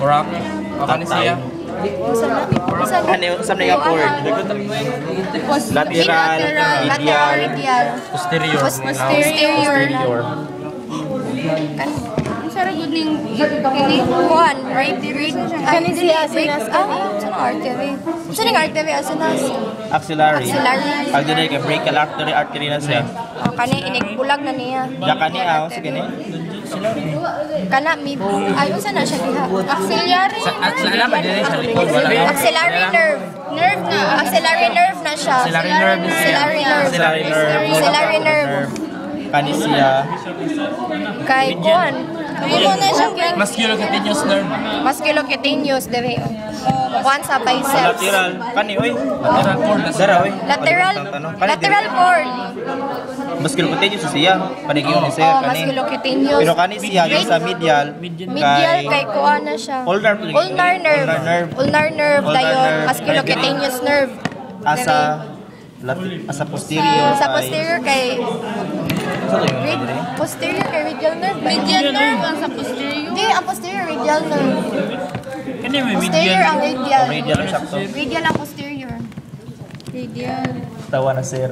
Korak. Kanin siya. Sa mga chord. Lateral, medial, Posterior. posterior. Sarap good ning kuan right kani siya sinas artery saan artery asinas Axillary. Axillary. Pag dito kay brachial artery na siya. kani inikbulag na niya Ya kani sige ni. kana mi ayo sana siya diha axillary Alam ba din sa likod wala? axillary nerve na axillary nerve na siya Axillary nerve. axillary nerve Kani siya. kay kuan mo na siya Musculocutaneous nerve. musculocutaneous dere kuan sa biceps Lateral. Kani oy. Lateral cord. Dara oy. lateral cord Musculocutaneous siya. Panigyo ni sir oh kani. musculocutaneous Pero kani siya yung sa medial. medial kay kuan na siya Ulnar nerve. ulnar nerve dayon nerve. musculocutaneous nerve Asa posterior. sa posterior kay posterior kay radial nerve ang sa posterior di ang posterior radial nerve Kani may posterior ang radial Radial sakto. radial ang posterior radial Tawa na sir.